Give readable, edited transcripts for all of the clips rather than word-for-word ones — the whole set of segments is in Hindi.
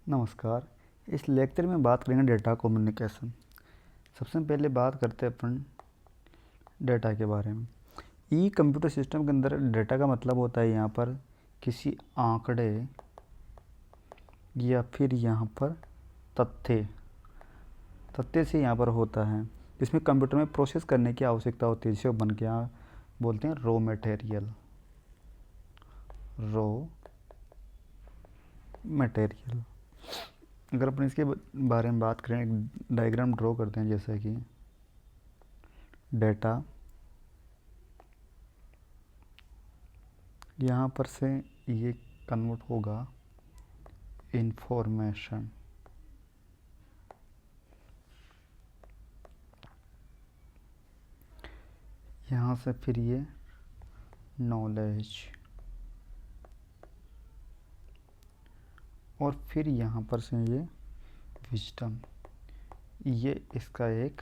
नमस्कार। इस लेक्चर में बात करेंगे डेटा कम्युनिकेशन। सबसे पहले बात करते हैं अपन डेटा के बारे में। ई कंप्यूटर सिस्टम के अंदर डेटा का मतलब होता है यहाँ पर किसी आंकड़े या फिर यहाँ पर तथ्य से यहाँ पर होता है, जिसमें कंप्यूटर में प्रोसेस करने की आवश्यकता होती है, जिसे बन के यहाँ बोलते हैं रॉ मटेरियल। अगर अपन इसके बारे में बात करें, एक डायग्राम ड्रॉ करते हैं, जैसे कि डेटा यहाँ पर से ये कन्वर्ट होगा इंफॉर्मेशन, यहाँ से फिर ये नॉलेज, और फिर यहाँ पर से ये विजडम। ये इसका एक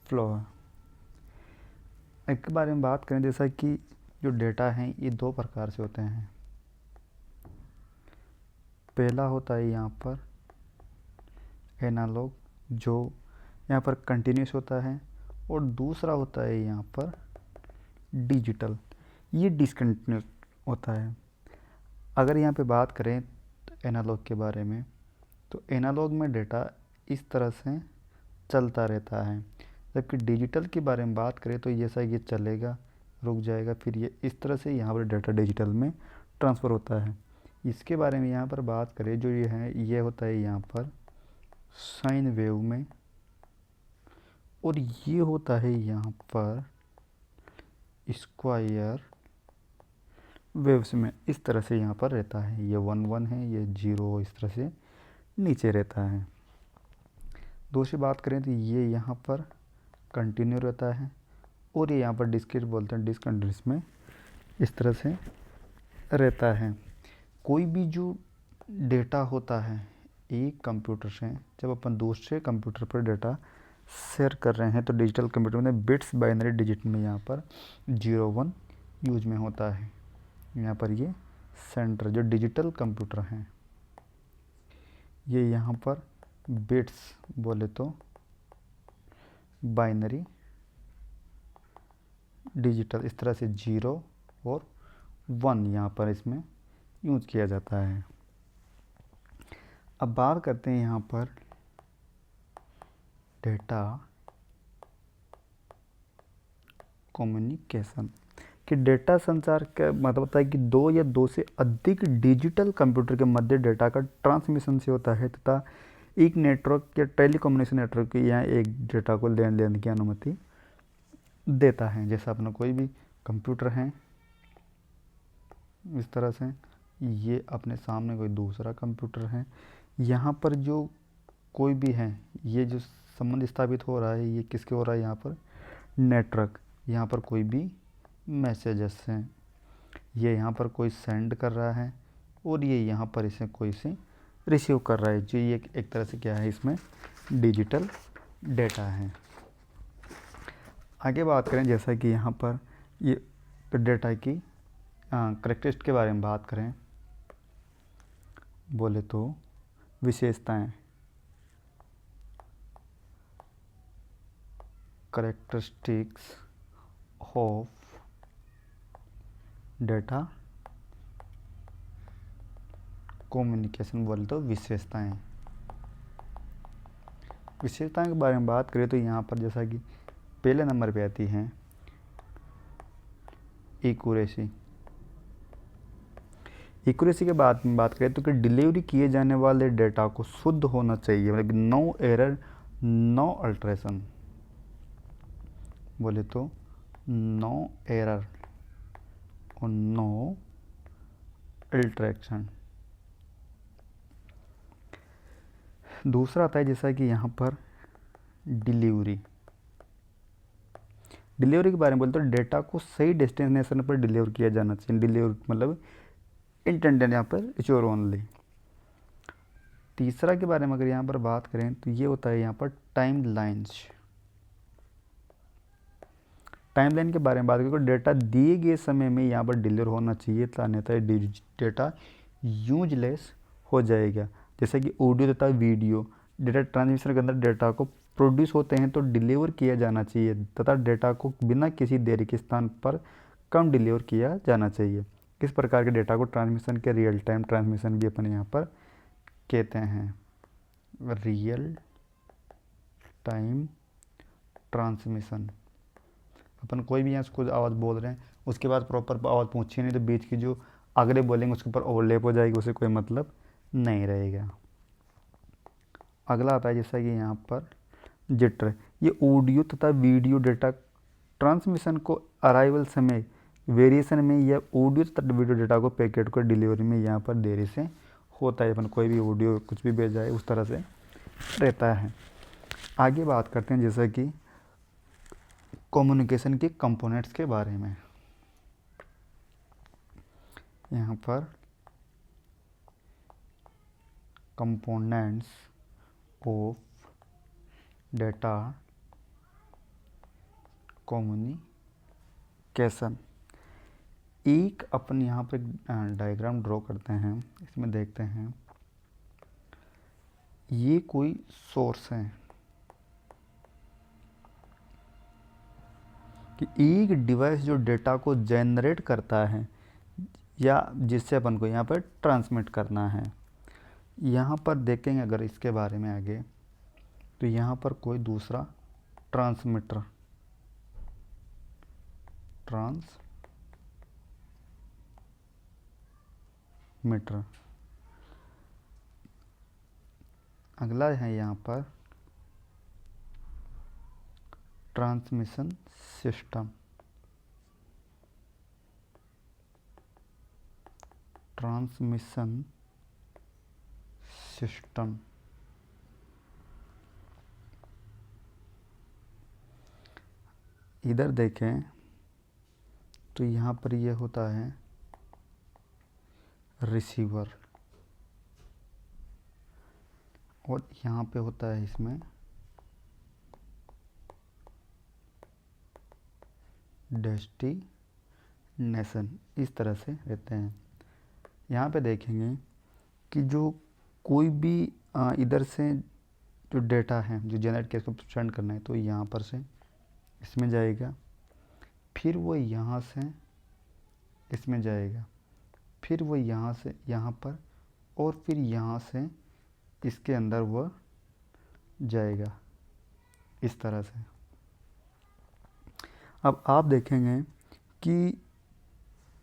फ्लो है। एक बारे में बात करें, जैसा कि जो डेटा हैं ये दो प्रकार से होते हैं। पहला होता है यहाँ पर एनालॉग, जो यहाँ पर कंटिन्यूस होता है, और दूसरा होता है यहाँ पर डिजिटल, ये डिसकंटिन्यूस होता है। अगर यहाँ पे बात करें तो एनालॉग के बारे में, तो एनालॉग में डेटा इस तरह से चलता रहता है, जबकि डिजिटल के बारे में बात करें तो जैसा ये चलेगा, रुक जाएगा, फिर ये इस तरह से यहाँ पर डेटा डिजिटल में ट्रांसफ़र होता है। इसके बारे में यहाँ पर बात करें, जो ये है, ये होता है यहाँ पर साइन वेव में, और ये होता है यहाँ पर स्क्वायर वेव्स में। इस तरह से यहाँ पर रहता है, ये 1 1 है, ये 0 इस तरह से नीचे रहता है। दूसरी बात करें तो ये यहाँ पर कंटिन्यू रहता है, और ये यहाँ पर डिस्क्रीट बोलते हैं, डिसकंटिन्यूस में इस तरह से रहता है। कोई भी जो डेटा होता है एक कंप्यूटर से, जब अपन दूसरे कंप्यूटर पर डेटा शेयर कर रहे हैं, तो डिजिटल कंप्यूटर में बिट्स बाइनरी डिजिट में यहाँ पर 0 1 यूज में होता है। यहाँ पर ये सेंटर जो डिजिटल कंप्यूटर हैं, ये यहाँ पर बिट्स बोले तो बाइनरी डिजिटल, इस तरह से 0 और 1 यहाँ पर इसमें यूज किया जाता है। अब बात करते हैं यहाँ पर डेटा कम्युनिकेशन, कि डेटा संचार का मतलब होता है कि दो या दो से अधिक डिजिटल कंप्यूटर के मध्य डेटा का ट्रांसमिशन से होता है, तथा एक नेटवर्क या टेलीकम्युनिकेशन नेटवर्क की यहाँ एक डेटा को लेन देन की अनुमति देता है। जैसा अपना कोई भी कंप्यूटर है, इस तरह से ये अपने सामने कोई दूसरा कंप्यूटर है, यहाँ पर जो कोई भी है, ये जो संबंध स्थापित हो रहा है, ये किसके हो रहा है, यहाँ पर नेटवर्क। यहाँ पर कोई भी मैसेजेस हैं, ये यहाँ पर कोई सेंड कर रहा है, और ये यहाँ पर इसे कोई से रिसीव कर रहा है, जो ये एक तरह से क्या है, इसमें डिजिटल डेटा है। आगे बात करें, जैसा कि यहाँ पर ये डेटा की करेक्टरिस्टिक के बारे में बात करें, बोले तो विशेषताएं, करेक्टरिस्टिक्स ऑफ डेटा कम्युनिकेशन, बोले तो विशेषताएं के बारे में बात करें तो यहाँ पर जैसा कि पहले नंबर पे आती हैं एक्यूरेसी के बाद में बात करें तो कि डिलीवरी किए जाने वाले डेटा को शुद्ध होना चाहिए, मतलब नो एरर नो अल्ट्रेशन, बोले तो नो एरर और नो अल्ट्रेशन। दूसरा आता है जैसा कि यहाँ पर डिलीवरी के बारे में बोलते हैं, डेटा को सही डेस्टिनेशन पर डिलीवर किया जाना चाहिए। डिलीवर मतलब इंटेंडेड यहाँ पर इश्योर ओनली। तीसरा के बारे में अगर यहाँ पर बात करें तो ये होता है यहाँ पर टाइम लाइन के बारे में बात करें, डेटा दिए गए समय में यहाँ पर डिलीवर होना चाहिए, अन्यथा डेटा यूजलेस हो जाएगा। जैसे कि ऑडियो तथा वीडियो डेटा ट्रांसमिशन के अंदर डेटा को प्रोड्यूस होते हैं तो डिलीवर किया जाना चाहिए तथा डेटा को बिना किसी देरी के स्थान पर कम डिलीवर किया जाना चाहिए। इस प्रकार के डेटा को ट्रांसमिशन के रियल टाइम ट्रांसमिशन भी अपन यहाँ पर कहते हैं। रियल टाइम ट्रांसमिशन, अपन कोई भी यहाँ कुछ आवाज़ बोल रहे हैं उसके बाद प्रॉपर आवाज़ पहुँची नहीं तो बीच की जो अगले बोलेंगे उसके ऊपर ओवरलैप हो जाएगी, उसे कोई मतलब नहीं रहेगा। अगला आता है जैसा कि यहाँ पर जिटर, ये ऑडियो तथा वीडियो डेटा ट्रांसमिशन को अराइवल समय वेरिएशन में या ऑडियो तथा वीडियो डेटा को पैकेट को डिलीवरी में यहाँ पर देरी से होता है। अपन कोई भी ऑडियो कुछ भी भेजा है उस तरह से रहता है। आगे बात करते हैं जैसा कि कम्युनिकेशन के कंपोनेंट्स के बारे में। यहाँ पर कंपोनेंट्स ऑफ डेटा कम्युनिकेशन, एक अपन यहाँ पर डायग्राम ड्रॉ करते हैं। इसमें देखते हैं ये कोई सोर्स है कि एक डिवाइस जो डेटा को जनरेट करता है या जिससे अपन को यहाँ पर ट्रांसमिट करना है। यहाँ पर देखेंगे अगर इसके बारे में आगे तो यहाँ पर कोई दूसरा ट्रांसमीटर अगला है यहाँ पर ट्रांसमिशन सिस्टम। इधर देखें तो यहाँ पर ये होता है रिसीवर और यहाँ पे होता है इसमें डेस्टिनेशन। इस तरह से रहते हैं। यहाँ पे देखेंगे कि जो कोई भी इधर से जो डेटा है जो जनरेट किया इसको सेंड करना है तो यहाँ पर से इसमें जाएगा, फिर वो यहाँ से इसमें जाएगा, फिर वो यहाँ से यहाँ पर और फिर यहाँ से इसके अंदर वो जाएगा इस तरह से। अब आप देखेंगे कि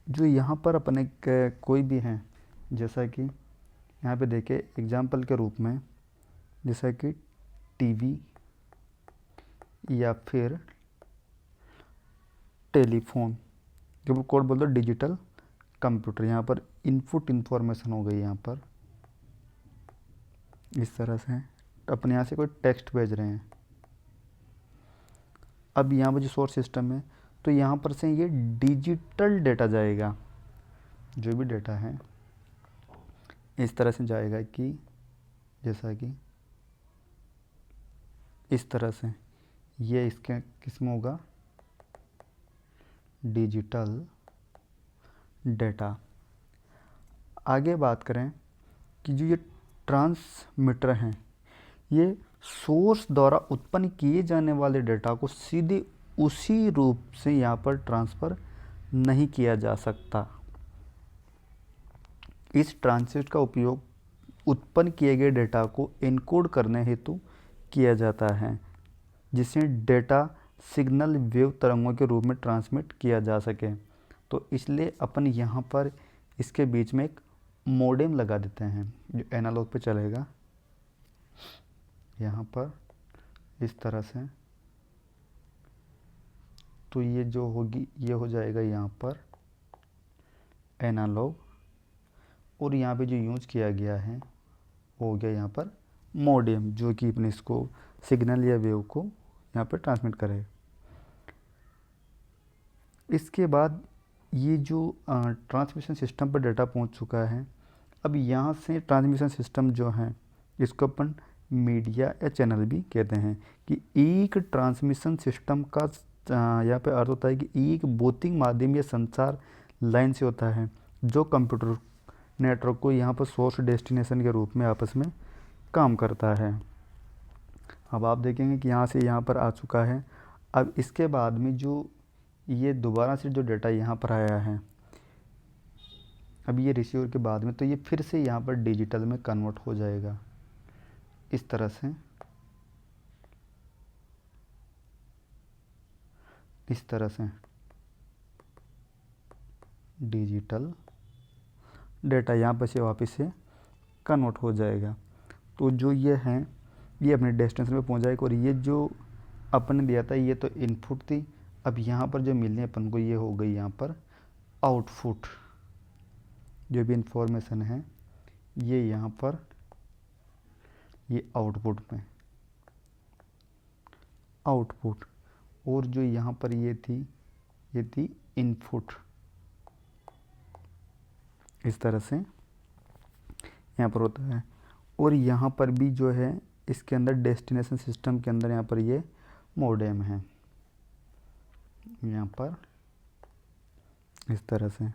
जो यहाँ पर अपने कोई भी हैं जैसा कि यहाँ पे देखें एग्जाम्पल के रूप में जैसा कि टीवी या फिर टेलीफोन, जब कोड बोल दो डिजिटल कंप्यूटर, यहाँ पर इनपुट इंफॉर्मेशन हो गई। यहाँ पर इस तरह से अपने यहाँ से कोई टेक्स्ट भेज रहे हैं। अब यहाँ पर जो सोर्स सिस्टम है तो यहाँ पर से ये डिजिटल डेटा जाएगा, जो भी डेटा है इस तरह से जाएगा कि जैसा कि इस तरह से ये इसके किस्म होगा डिजिटल डेटा। आगे बात करें कि जो ये ट्रांसमीटर हैं ये सोर्स द्वारा उत्पन्न किए जाने वाले डेटा को सीधे उसी रूप से यहाँ पर ट्रांसफ़र नहीं किया जा सकता। इस ट्रांसिट का उपयोग उत्पन्न किए गए डेटा को एनकोड करने हेतु किया जाता है जिससे डेटा सिग्नल वेव तरंगों के रूप में ट्रांसमिट किया जा सके। तो इसलिए अपन यहाँ पर इसके बीच में एक मोडेम लगा देते हैं जो एनालॉग पे चलेगा। यहाँ पर इस तरह से तो ये जो होगी ये हो जाएगा यहाँ पर एनालॉग और यहाँ पे जो यूज किया गया है वो हो गया यहाँ पर मोडेम जो कि अपने इसको सिग्नल या वेव को यहाँ पर ट्रांसमिट करेगा। इसके बाद ये जो ट्रांसमिशन सिस्टम पर डेटा पहुँच चुका है, अब यहाँ से ट्रांसमिशन सिस्टम जो है इसको अपन मीडिया या चैनल भी कहते हैं कि एक ट्रांसमिशन सिस्टम का यहाँ पे अर्थ होता है कि एक भौतिक माध्यम या संचार लाइन से होता है जो कंप्यूटर नेटवर्क को यहाँ पर सोर्स डेस्टिनेशन के रूप में आपस में काम करता है। अब आप देखेंगे कि यहाँ से यहाँ पर आ चुका है। अब इसके बाद में जो ये दोबारा से जो डेटा यहाँ पर आया है, अब ये रिसीवर के बाद में, तो ये फिर से यहाँ पर डिजिटल में कन्वर्ट हो जाएगा इस तरह से, इस तरह से डिजिटल डेटा यहाँ पर से वापस से कन्वर्ट हो जाएगा। तो जो ये है ये अपने डेस्टिनेशन पे पहुँच जाएगा। और ये जो अपन ने दिया था ये तो इनपुट थी, अब यहाँ पर जो मिलने अपन को ये हो गई यहाँ पर आउटपुट। जो भी इंफॉर्मेशन है ये यहाँ पर ये आउटपुट में आउटपुट, और जो यहाँ पर ये थी इनपुट। इस तरह से यहाँ पर होता है। और यहाँ पर भी जो है इसके अंदर डेस्टिनेशन सिस्टम के अंदर यहाँ पर ये मॉडेम है यहाँ पर इस तरह से।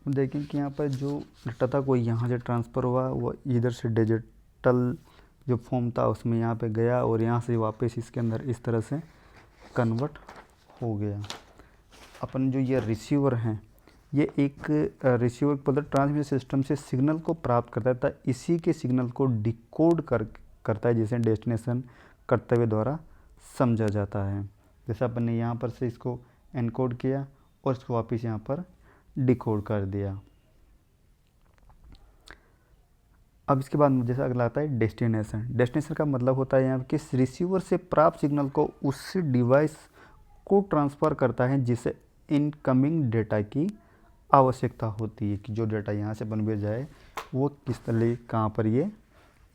देखें कि यहाँ पर जो डेटा था कोई यहाँ से ट्रांसफ़र हुआ, वो इधर से डिजिटल जो फॉर्म था उसमें यहाँ पे गया और यहाँ से वापस इसके अंदर इस तरह से कन्वर्ट हो गया। अपन जो ये रिसीवर हैं ये एक रिसीवर मतलब ट्रांसमिशन सिस्टम से सिग्नल को प्राप्त करता है, तो इसी के सिग्नल को डिकोड करता है, जिसे डेस्टिनेशन कर्तव्य द्वारा समझा जाता है। जैसे अपन ने यहाँ पर से इसको एनकोड किया और इसको वापस यहाँ पर डिकोड कर दिया। अब इसके बाद जैसा अगला आता है डेस्टिनेशन। डेस्टिनेशन का मतलब होता है यहाँ कि रिसीवर से प्राप्त सिग्नल को उस डिवाइस को ट्रांसफ़र करता है जिसे इनकमिंग डेटा की आवश्यकता होती है, कि जो डेटा यहाँ से बन भेजा जाए वो किस तरह कहाँ पर ये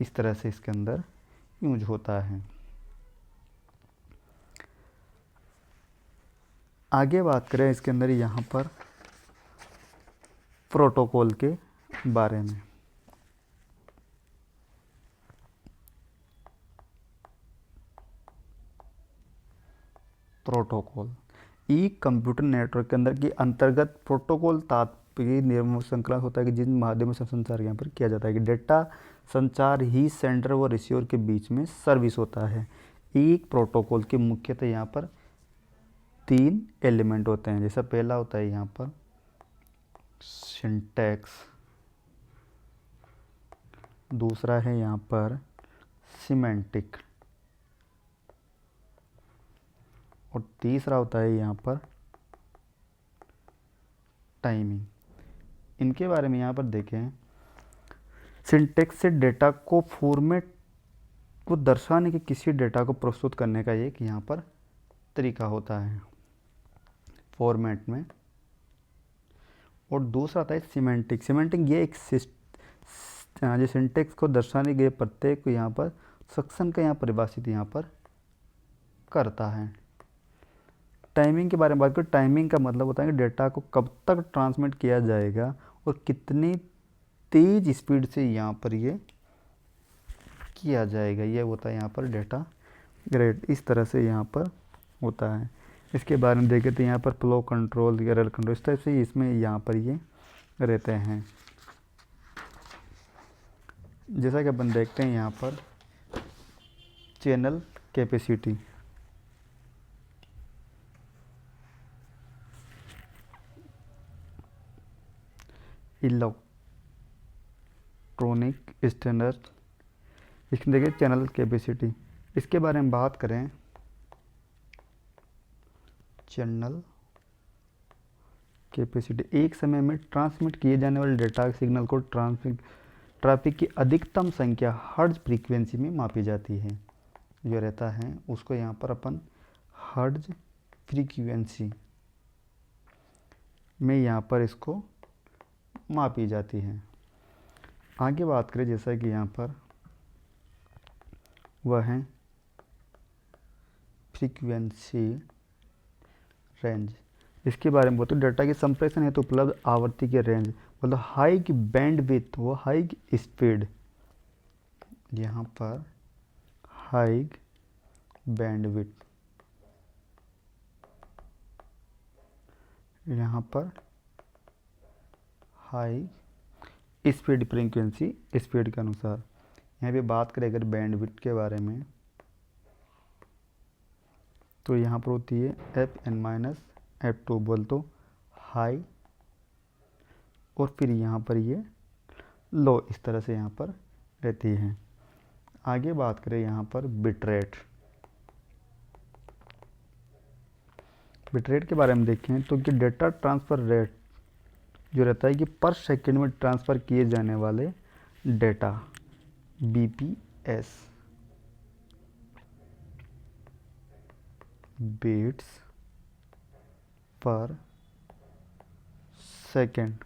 इस तरह से इसके अंदर यूज होता है। आगे बात करें इसके अंदर यहाँ पर प्रोटोकॉल के बारे में। प्रोटोकॉल एक कंप्यूटर नेटवर्क के अंदर के अंतर्गत प्रोटोकॉल तात्पर्य निर्भर श्रृंखला होता है कि जिन माध्यमों से संचार यहाँ पर किया जाता है कि डेटा संचार ही सेंडर व रिसीवर के बीच में सर्विस होता है। एक प्रोटोकॉल के मुख्यतः यहाँ पर 3 एलिमेंट होते हैं। जैसा पहला होता है यहाँ पर सिंटैक्स, दूसरा है यहाँ पर सिमेंटिक, और तीसरा होता है यहाँ पर टाइमिंग। इनके बारे में यहाँ पर देखें, सिंटैक्स से डेटा को फॉर्मेट को दर्शाने के किसी डेटा को प्रस्तुत करने का एक यहाँ पर तरीका होता है फॉर्मेट में। और दूसरा आता है सिमेंटिक। सिमेंटिक ये एक जो सिंटैक्स को दर्शाने के प्रत्येक को यहाँ पर सेक्शन का यहाँ परिभाषित यहाँ पर करता है। टाइमिंग के बारे में बात करें, टाइमिंग का मतलब होता है कि डेटा को कब तक ट्रांसमिट किया जाएगा और कितनी तेज स्पीड से यहाँ पर ये किया जाएगा, ये होता है यहाँ पर डेटा रेट। इस तरह से यहाँ पर होता है। इसके बारे में देखें तो यहाँ पर फ्लो कंट्रोल, एरर कंट्रोल, इस तरह से इसमें यहाँ पर ये रहते हैं। जैसा कि अपन देखते हैं यहाँ पर चैनल कैपेसिटी, इलेक्ट्रॉनिक स्टैंडर्ड, इसमें देखिए चैनल कैपेसिटी। इसके बारे में बात करें, चैनल कैपेसिटी एक समय में ट्रांसमिट किए जाने वाले डेटा सिग्नल को ट्रैफिक की अधिकतम संख्या हर्ट्ज फ्रीक्वेंसी में मापी जाती है। जो रहता है उसको यहाँ पर अपन हर्ट्ज फ्रीक्वेंसी में यहाँ पर इसको मापी जाती है। आगे बात करें जैसा कि यहाँ पर वह है फ्रीक्वेंसी रेंज। इसके बारे में बोलते डेटा के संप्रेषण हेतु उपलब्ध आवृत्ति के रेंज, मतलब हाई की बैंडविड्थ वो हाई की स्पीड। यहाँ पर हाई बैंडविड्थ यहाँ पर हाई स्पीड फ्रीक्वेंसी स्पीड के अनुसार। यहाँ पे बात करें अगर बैंडविड्थ के बारे में, तो यहाँ पर होती है Fn-F2 बोल तो हाई, और फिर यहाँ पर ये लो, इस तरह से यहाँ पर रहती है। आगे बात करें यहाँ पर बिट रेट। बिट रेट के बारे में देखें तो कि डेटा ट्रांसफ़र रेट जो रहता है कि पर सेकंड में ट्रांसफ़र किए जाने वाले डेटा BPS बिट्स पर सेकंड